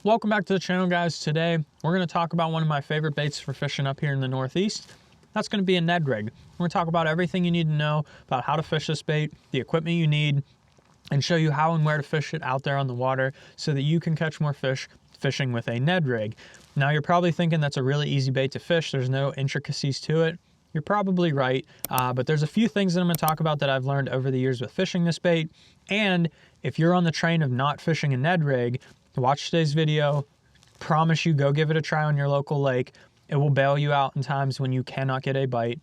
Welcome back to the channel, guys. Today we're going to talk about one of my favorite baits for fishing up here in the Northeast. That's going to be a Ned rig. We're going to talk about everything you need to know about how to fish this bait, the equipment you need, and show you how and where to fish it out there on the water so that you can catch more fish fishing with a Ned rig. Now you're probably thinking that's a really easy bait to fish. There's no intricacies to it. You're probably right, but there's a few things that I'm going to talk about that I've learned over the years with fishing this bait. And if you're on the train of not fishing a Ned rig, watch today's video. Promise you, go give it a try on your local lake. It will bail you out in times when you cannot get a bite.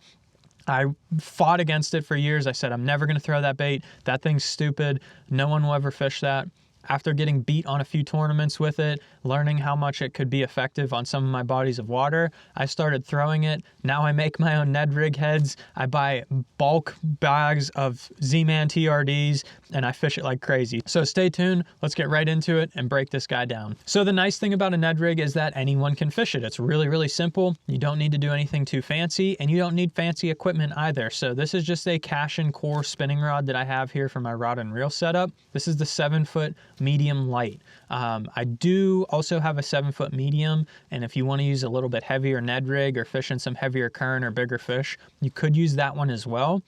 I fought against it for years. I said, I'm never going to throw that bait. That thing's stupid. No one will ever fish that. After getting beat on a few tournaments with it, learning how much it could be effective on some of my bodies of water, I started throwing it. Now I make my own Ned rig heads. I buy bulk bags of Z-Man TRDs and I fish it like crazy. So stay tuned. Let's get right into it and break this guy down. So the nice thing about a Ned rig is that anyone can fish it. It's really, really simple. You don't need to do anything too fancy and you don't need fancy equipment either. So this is just a cash and core spinning rod that I have here for my rod and reel setup. This is the 7-foot medium light. I do also have a 7-foot medium, and if you want to use a little bit heavier Ned rig or fish in some heavier current or bigger fish, you could use that one as well.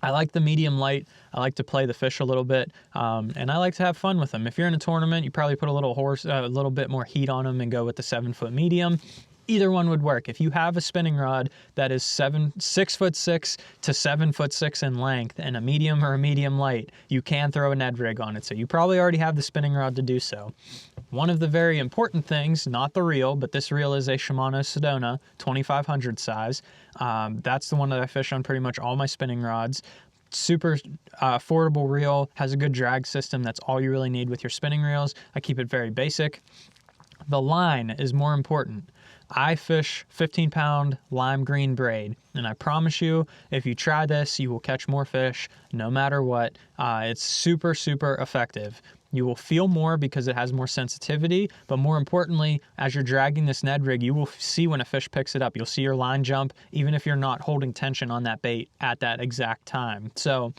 I like the medium light. I like to play the fish a little bit, and I like to have fun with them. If you're in a tournament, you probably put a little bit more heat on them and go with the 7-foot medium. Either one would work. If you have a spinning rod that is 6'6" to 7'6" in length and a medium or a medium light, you can throw a Ned rig on it. So you probably already have the spinning rod to do so. One of the very important things, not the reel, but this reel is a Shimano Sedona 2500 size. That's the one that I fish on pretty much all my spinning rods. Super affordable reel, has a good drag system. That's all you really need with your spinning reels. I keep it very basic. The line is more important. I fish 15-pound lime green braid, and I promise you, if you try this, you will catch more fish no matter what. It's super, super effective. You will feel more because it has more sensitivity, but more importantly, as you're dragging this Ned rig, you will see when a fish picks it up. You'll see your line jump, even if you're not holding tension on that bait at that exact time. So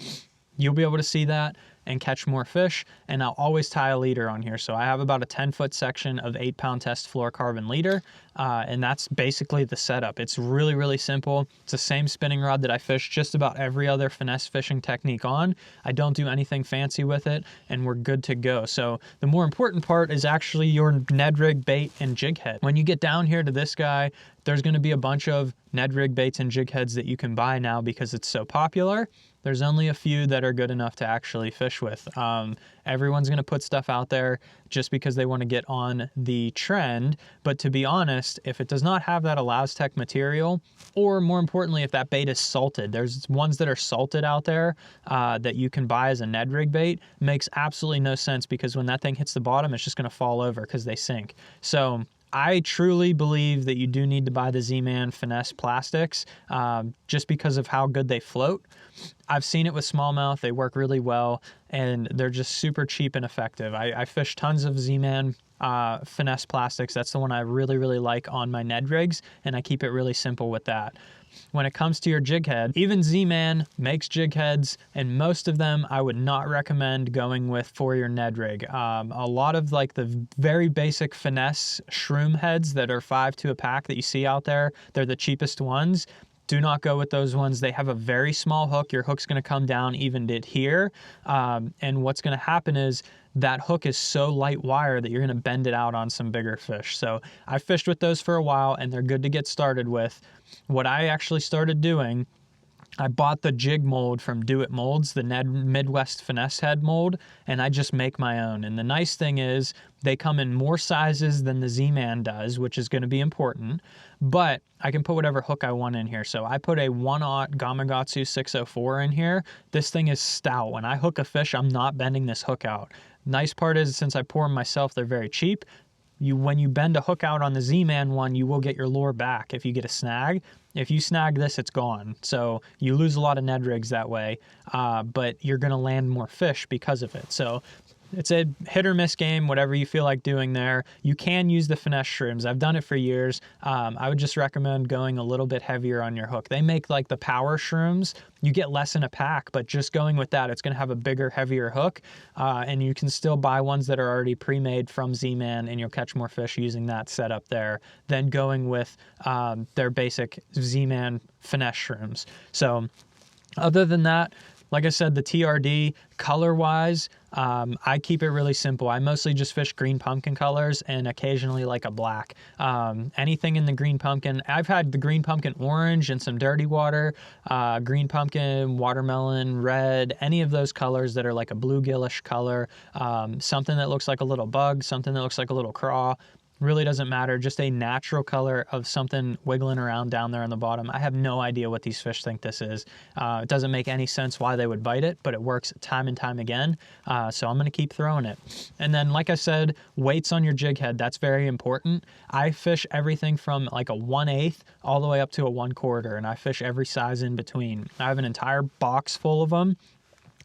you'll be able to see that and catch more fish, and I'll always tie a leader on here. So I have about a 10-foot section of 8-pound test fluorocarbon leader, and that's basically the setup. It's really, really simple. It's the same spinning rod that I fish just about every other finesse fishing technique on. I don't do anything fancy with it, and we're good to go. So the more important part is actually your Ned rig bait and jig head. When you get down here to this guy, there's going to be a bunch of Ned rig baits and jig heads that you can buy now because it's so popular. There's only a few that are good enough to actually fish with. Everyone's going to put stuff out there just because they want to get on the trend. But to be honest, if it does not have that ElasTech material, or more importantly, if that bait is salted, there's ones that are salted out there that you can buy as a Ned rig bait, makes absolutely no sense because when that thing hits the bottom, it's just going to fall over because they sink. So I truly believe that you do need to buy the Z-Man Finesse plastics just because of how good they float. I've seen it with smallmouth. They work really well, and they're just super cheap and effective. I fish tons of Z-Man Finesse plastics. That's the one I really, really like on my Ned rigs, and I keep it really simple with that. When it comes to your jig head, even Z-Man makes jig heads, and most of them I would not recommend going with for your Ned rig. A lot of like the very basic finesse shroom heads that are 5 a pack that you see out there, they're the cheapest ones. Do not go with those ones. They have a very small hook. Your hook's going to come down even to here. And what's going to happen is that hook is so light wire that you're going to bend it out on some bigger fish. So I fished with those for a while, and they're good to get started with. What I actually started doing, I bought the jig mold from Do It Molds, the Ned Midwest Finesse Head mold, and I just make my own. And the nice thing is they come in more sizes than the Z-Man does, which is going to be important, but I can put whatever hook I want in here. So I put a 1/0 Gamakatsu 604 in here. This thing is stout. When I hook a fish, I'm not bending this hook out. Nice part is, since I pour them myself, they're very cheap. When you bend a hook out on the Z-Man one, you will get your lure back if you get a snag. If you snag this, it's gone. So you lose a lot of Ned rigs that way, but you're going to land more fish because of it. So it's a hit or miss game, whatever you feel like doing there. You can use the finesse shrooms. I've done it for years. I would just recommend going a little bit heavier on your hook. They make like the power shrooms. You get less in a pack, but just going with that, it's going to have a bigger, heavier hook. And you can still buy ones that are already pre-made from Z-Man, and you'll catch more fish using that setup there than going with their basic Z-Man finesse shrooms. So other than that, like I said, the TRD, color-wise, I keep it really simple. I mostly just fish green pumpkin colors and occasionally like a black. Anything in the green pumpkin. I've had the green pumpkin orange and some dirty water, green pumpkin, watermelon, red, any of those colors that are like a bluegill-ish color, something that looks like a little bug, something that looks like a little craw. Really doesn't matter, just a natural color of something wiggling around down there on the bottom. I have no idea what these fish think this is. It doesn't make any sense why they would bite it, but it works time and time again. So I'm going to keep throwing it. And then, like I said, weights on your jig head, that's very important. I fish everything from like a 1/8 all the way up to a 1/4, and I fish every size in between. I have an entire box full of them,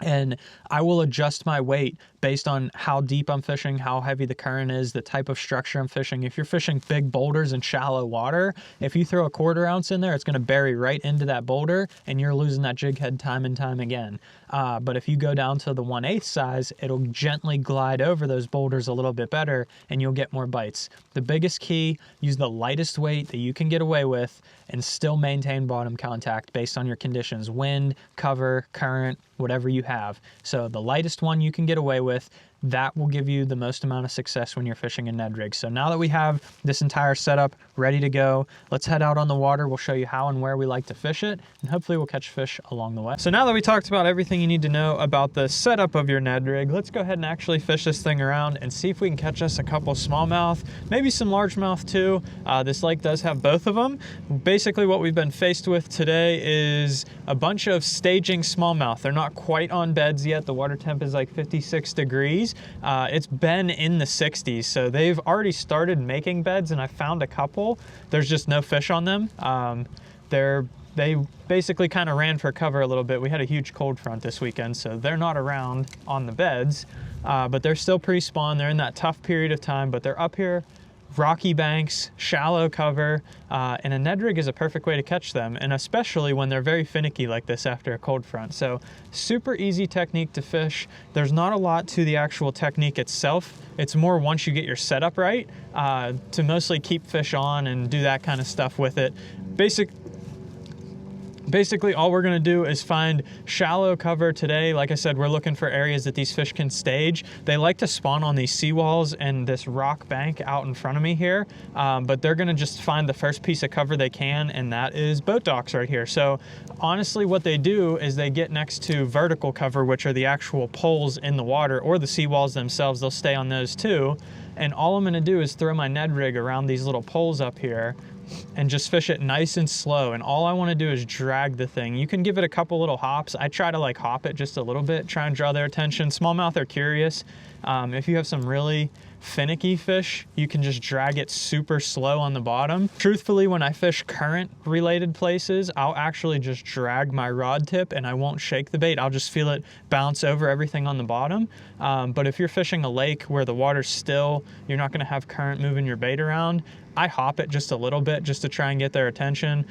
and I will adjust my weight based on how deep I'm fishing, how heavy the current is, the type of structure I'm fishing. If you're fishing big boulders in shallow water, if you throw a 1/4 ounce in there, it's going to bury right into that boulder and you're losing that jig head time and time again. But if you go down to the 1/8 size, it'll gently glide over those boulders a little bit better and you'll get more bites. The biggest key, use the lightest weight that you can get away with and still maintain bottom contact based on your conditions, wind, cover, current, whatever you have. So the lightest one you can get away with, that will give you the most amount of success when you're fishing a Ned rig. So now that we have this entire setup ready to go, let's head out on the water. We'll show you how and where we like to fish it, and hopefully we'll catch fish along the way. So now that we talked about everything you need to know about the setup of your Ned rig, let's go ahead and actually fish this thing around and see if we can catch us a couple smallmouth, maybe some largemouth too. This lake does have both of them. Basically what we've been faced with today is a bunch of staging smallmouth. They're not quite on beds yet. The water temp is like 56 degrees. It's been in the 60s, so they've already started making beds, and I found a couple. There's just no fish on them. They basically kind of ran for cover a little bit. We had a huge cold front this weekend, so they're not around on the beds, but they're still pre-spawn. They're in that tough period of time, but they're up here, rocky banks, shallow cover, and a Ned rig is a perfect way to catch them, and especially when they're very finicky like this after a cold front. So super easy technique to fish. There's not a lot to the actual technique itself. It's more once you get your setup right, to mostly keep fish on and do that kind of stuff with it. Basically, all we're gonna do is find shallow cover today. Like I said, we're looking for areas that these fish can stage. They like to spawn on these seawalls and this rock bank out in front of me here, but they're gonna just find the first piece of cover they can, and that is boat docks right here. So honestly, what they do is they get next to vertical cover, which are the actual poles in the water, or the seawalls themselves. They'll stay on those too. And all I'm gonna do is throw my Ned rig around these little poles up here and just fish it nice and slow. And all I want to do is drag the thing. You can give it a couple little hops. I try to like hop it just a little bit, try and draw their attention. Smallmouth are curious. If you have some really finicky fish, you can just drag it super slow on the bottom. Truthfully, when I fish current related places, I'll actually just drag my rod tip and I won't shake the bait. I'll just feel it bounce over everything on the bottom. But if you're fishing a lake where the water's still, you're not going to have current moving your bait around, I hop it just a little bit just to try and get their attention.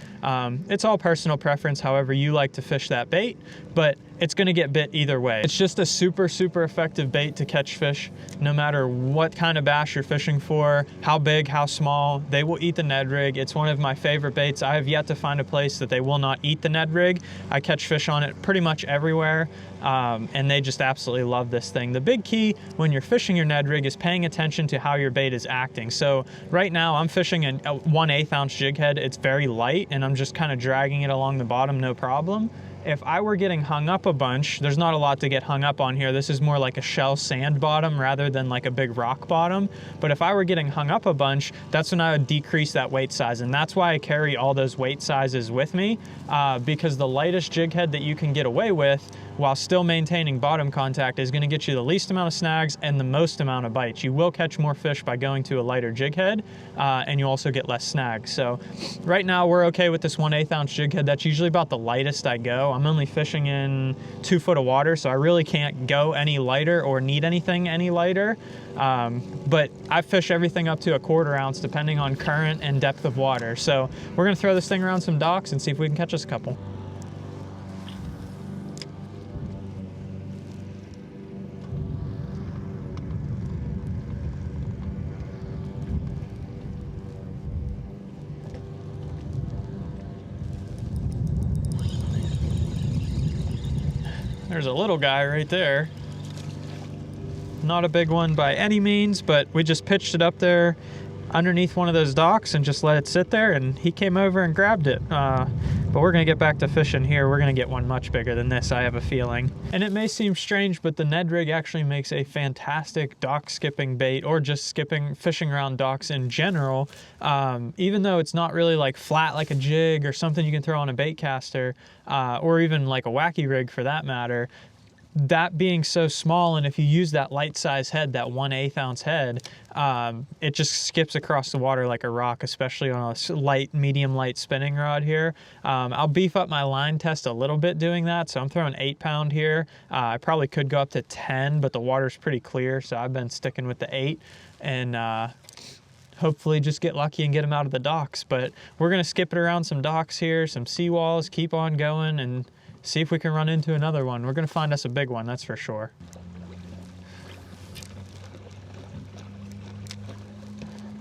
It's all personal preference, however you like to fish that bait, but it's gonna get bit either way. It's just a super, super effective bait to catch fish, no matter what kind of bass you're fishing for, how big, how small. They will eat the Ned rig. It's one of my favorite baits. I have yet to find a place that they will not eat the Ned rig. I catch fish on it pretty much everywhere, and they just absolutely love this thing. The big key when you're fishing your Ned rig is paying attention to how your bait is acting. So right now I'm fishing a 1/8 ounce jig head. It's very light and I'm just kind of dragging it along the bottom, no problem. If I were getting hung up a bunch, there's not a lot to get hung up on here. This is more like a shell sand bottom rather than like a big rock bottom. But if I were getting hung up a bunch, that's when I would decrease that weight size. And that's why I carry all those weight sizes with me, because the lightest jig head that you can get away with while still maintaining bottom contact is going to get you the least amount of snags and the most amount of bites. You will catch more fish by going to a lighter jig head, and you also get less snags. So right now we're okay with this 1/8 ounce jig head. That's usually about the lightest I go. I'm only fishing in 2 foot of water, so I really can't go any lighter or need anything any lighter. But I fish everything up to a 1/4 ounce depending on current and depth of water. So we're gonna throw this thing around some docks and see if we can catch us a couple. There's a little guy right there. Not a big one by any means, but we just pitched it up there underneath one of those docks and just let it sit there, and he came over and grabbed it. But we're gonna get back to fishing here. We're gonna get one much bigger than this, I have a feeling. And it may seem strange, but the Ned rig actually makes a fantastic dock skipping bait, or just fishing around docks in general. Even though it's not really like flat like a jig or something you can throw on a bait caster, or even like a wacky rig for that matter. That being so small, and if you use that light size head, that 1/8 ounce head, it just skips across the water like a rock, especially on a light, medium light spinning rod here. I'll beef up my line test a little bit doing that, so I'm throwing 8 pound here. I probably could go up to 10, but the water's pretty clear, so I've been sticking with the 8, and hopefully just get lucky and get them out of the docks. But we're gonna skip it around some docks here, some seawalls, keep on going, and see if we can run into another one. We're gonna find us a big one, that's for sure.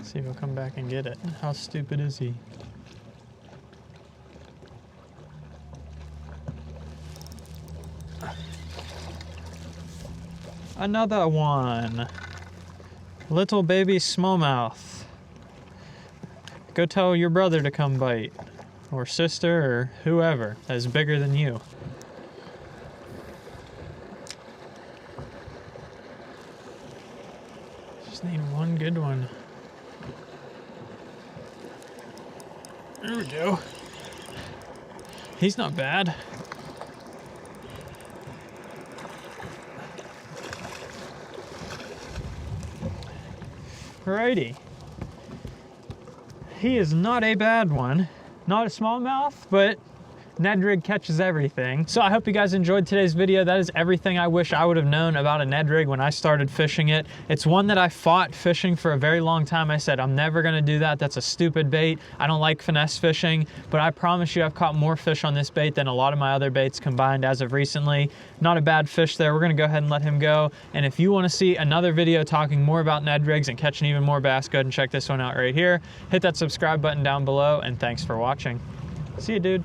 See if he'll come back and get it. How stupid is he? Another one. Little baby smallmouth. Go tell your brother to come bite, or sister, or whoever that's bigger than you. Just need one good one. There we go. He's not bad. Alrighty. He is not a bad one. Not a smallmouth, but Ned rig catches everything. So I hope you guys enjoyed today's video. That is everything I wish I would have known about a Ned rig when I started fishing it. It's one that I fought fishing for a very long time. I said, I'm never gonna do that. That's a stupid bait. I don't like finesse fishing, but I promise you I've caught more fish on this bait than a lot of my other baits combined as of recently. Not a bad fish there. We're gonna go ahead and let him go. And if you wanna see another video talking more about Ned rigs and catching even more bass, go ahead and check this one out right here. Hit that subscribe button down below, and thanks for watching. See you, dude.